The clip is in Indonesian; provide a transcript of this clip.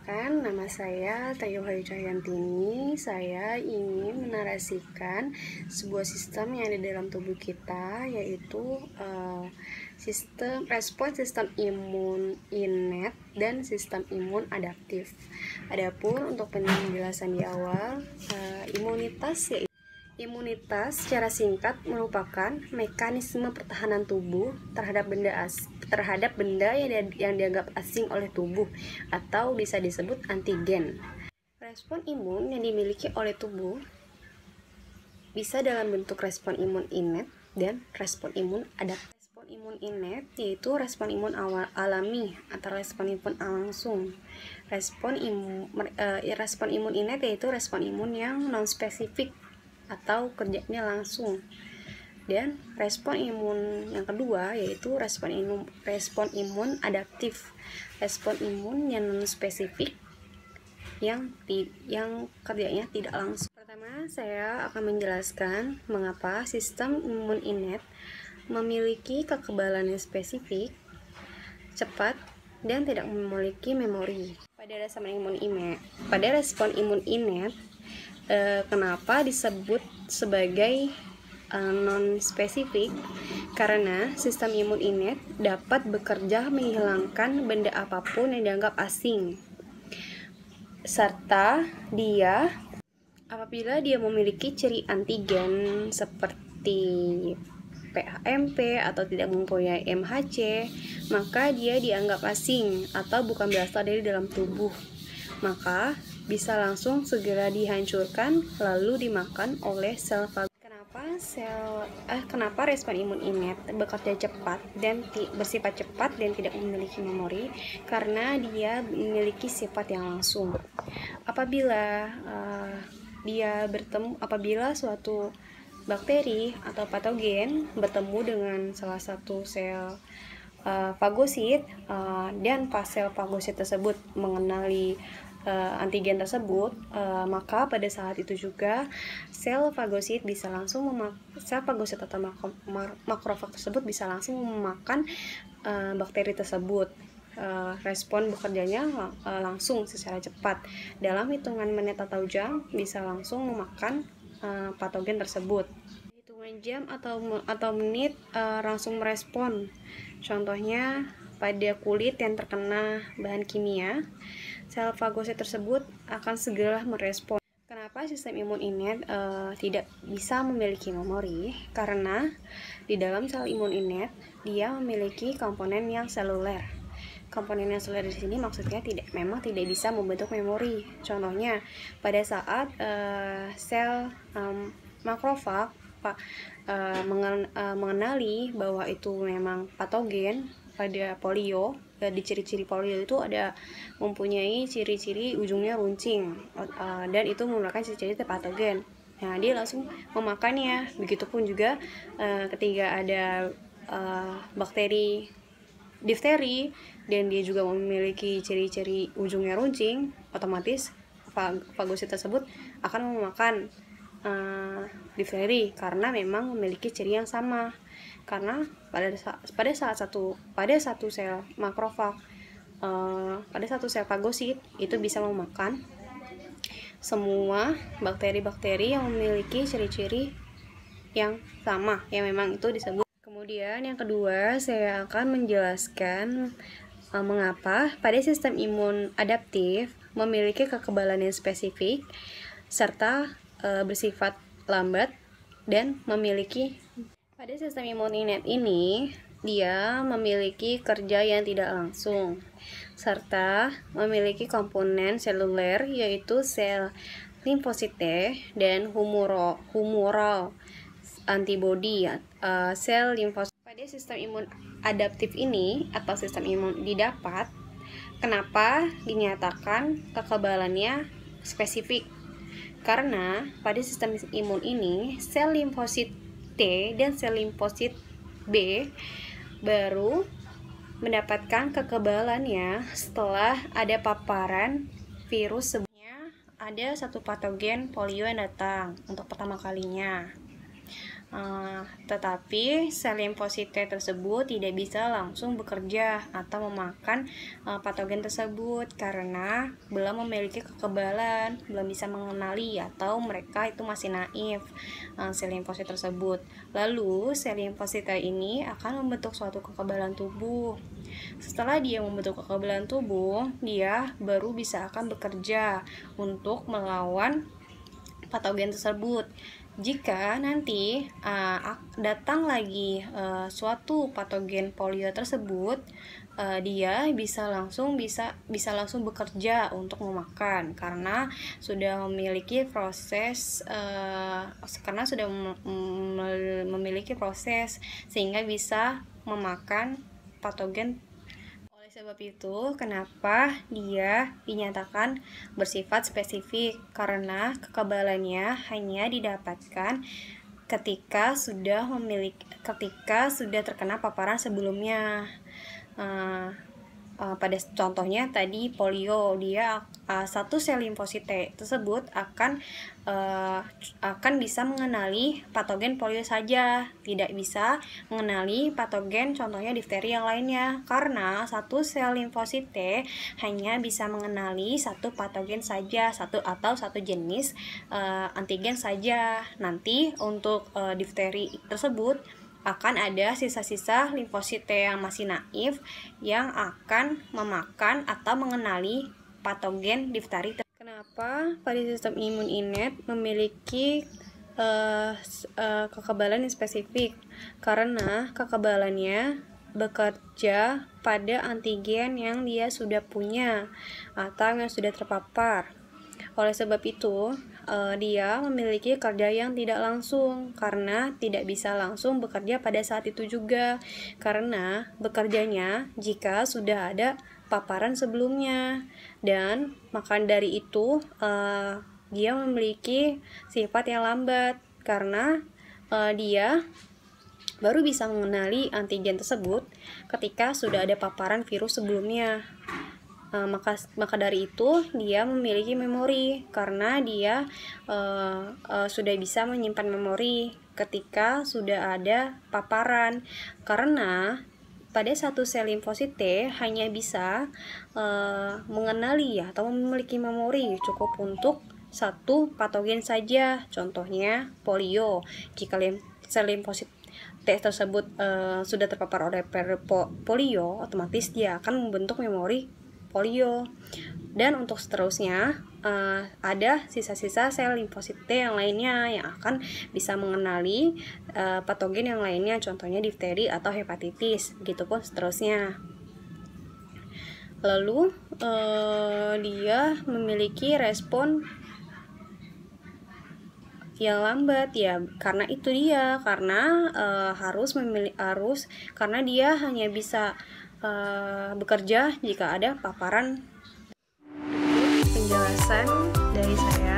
Perkenalkan, nama saya Tayuhayu Cahyantini. Saya ingin menarasikan sebuah sistem yang ada dalam tubuh kita, yaitu sistem imun innate dan sistem imun adaptif. Adapun untuk penjelasan di awal, Imunitas secara singkat merupakan mekanisme pertahanan tubuh terhadap benda yang dianggap asing oleh tubuh atau bisa disebut antigen. Respon imun yang dimiliki oleh tubuh bisa dalam bentuk respon imun innate dan respon imun adaptif. Respon imun innate yaitu respon imun alami atau respon imun langsung. Respon imun innate yaitu respon imun yang non-spesifik atau kerjanya langsung. Dan respon imun yang kedua yaitu respon imun adaptif, respon imun yang non spesifik yang kerjanya tidak langsung. Pertama, saya akan menjelaskan mengapa sistem imun innate memiliki kekebalan yang spesifik, cepat, dan tidak memiliki memori. Pada respon imun innate, kenapa disebut sebagai non-spesifik? Karena sistem imun innate dapat bekerja menghilangkan benda apapun yang dianggap asing, serta apabila dia memiliki ciri antigen seperti PHMP atau tidak mempunyai MHC, maka dia dianggap asing atau bukan berasal dari dalam tubuh, maka bisa langsung segera dihancurkan lalu dimakan oleh sel fagosit. Kenapa respon imun innate bekerja cepat dan bersifat cepat dan tidak memiliki memori? Karena dia memiliki sifat yang langsung. Apabila suatu bakteri atau patogen bertemu dengan salah satu sel fagosit dan pas sel fagosit tersebut mengenali antigen tersebut, maka pada saat itu juga sel fagosit atau makrofag tersebut bisa langsung memakan bakteri tersebut. Respon bekerjanya langsung secara cepat, dalam hitungan menit atau jam bisa langsung memakan patogen tersebut. Hitungan jam atau menit langsung merespon. Contohnya pada kulit yang terkena bahan kimia, sel fagosit tersebut akan segera merespon. Kenapa sistem imun innate tidak bisa memiliki memori? Karena di dalam sel imun innate dia memiliki komponen yang seluler. Komponen yang seluler di sini maksudnya memang tidak bisa membentuk memori. Contohnya pada saat sel makrofag mengenali bahwa itu memang patogen. Pada polio, di ciri-ciri polio itu ada mempunyai ciri-ciri ujungnya runcing, dan itu merupakan ciri-ciri patogen. Nah, dia langsung memakannya. Begitupun juga ketika ada bakteri difteri dan dia juga memiliki ciri-ciri ujungnya runcing, otomatis fagosit tersebut akan memakan difteri karena memang memiliki ciri yang sama. Karena pada satu sel makrofag, pada satu sel fagosit itu bisa memakan semua bakteri-bakteri yang memiliki ciri-ciri yang sama, yang memang itu disebut. Kemudian yang kedua, saya akan menjelaskan mengapa pada sistem imun adaptif memiliki kekebalan yang spesifik serta bersifat lambat dan memiliki. Pada sistem imun innate ini, dia memiliki kerja yang tidak langsung, serta memiliki komponen seluler yaitu sel limfosit T dan humoral antibody sel limfosit. Pada sistem imun adaptif ini atau sistem imun didapat, kenapa dinyatakan kekebalannya spesifik? Karena pada sistem imun ini sel limfosit T dan sel limfosit B baru mendapatkan kekebalannya setelah ada paparan virus sebelumnya. Ada satu patogen polio yang datang untuk pertama kalinya. Tetapi sel limfosita tersebut tidak bisa langsung bekerja atau memakan patogen tersebut karena belum memiliki kekebalan, belum bisa mengenali atau mereka itu masih naif sel limfosit tersebut. Lalu sel limfosita ini akan membentuk suatu kekebalan tubuh. Setelah dia membentuk kekebalan tubuh, dia baru bisa akan bekerja untuk melawan patogen tersebut. Jika nanti datang lagi suatu patogen polio tersebut, dia bisa langsung bekerja untuk memakan karena sudah memiliki proses sehingga bisa memakan patogen. Oleh sebab itu, kenapa dia dinyatakan bersifat spesifik? Karena kekebalannya hanya didapatkan ketika sudah terkena paparan sebelumnya. Pada contohnya tadi polio, dia satu sel limfosita tersebut akan bisa mengenali patogen polio saja, tidak bisa mengenali patogen contohnya difteri yang lainnya, karena satu sel limfosita hanya bisa mengenali satu patogen saja, satu jenis antigen saja. Nanti untuk difteri tersebut akan ada sisa-sisa limfosita yang masih naif yang akan memakan atau mengenali patogen difteri. Kenapa pada sistem imun innate memiliki kekebalan yang spesifik? Karena kekebalannya bekerja pada antigen yang dia sudah punya atau yang sudah terpapar. Oleh sebab itu, dia memiliki kerja yang tidak langsung karena tidak bisa langsung bekerja pada saat itu juga, karena bekerjanya jika sudah ada paparan sebelumnya. Dan maka dari itu dia memiliki sifat yang lambat karena dia baru bisa mengenali antigen tersebut ketika sudah ada paparan virus sebelumnya. Maka dari itu dia memiliki memori karena dia sudah bisa menyimpan memori ketika sudah ada paparan, karena pada satu sel limfosita hanya bisa mengenali atau memiliki memori cukup untuk satu patogen saja, contohnya polio. Jika sel limfosita tersebut sudah terpapar oleh polio, otomatis dia akan membentuk memori polio. Dan untuk seterusnya ada sisa-sisa sel limfosita yang lainnya yang akan bisa mengenali patogen yang lainnya, contohnya difteri atau hepatitis, begitupun seterusnya. Lalu dia memiliki respon yang lambat ya, karena itu dia karena karena dia hanya bisa bekerja jika ada paparan. Penjelasan dari saya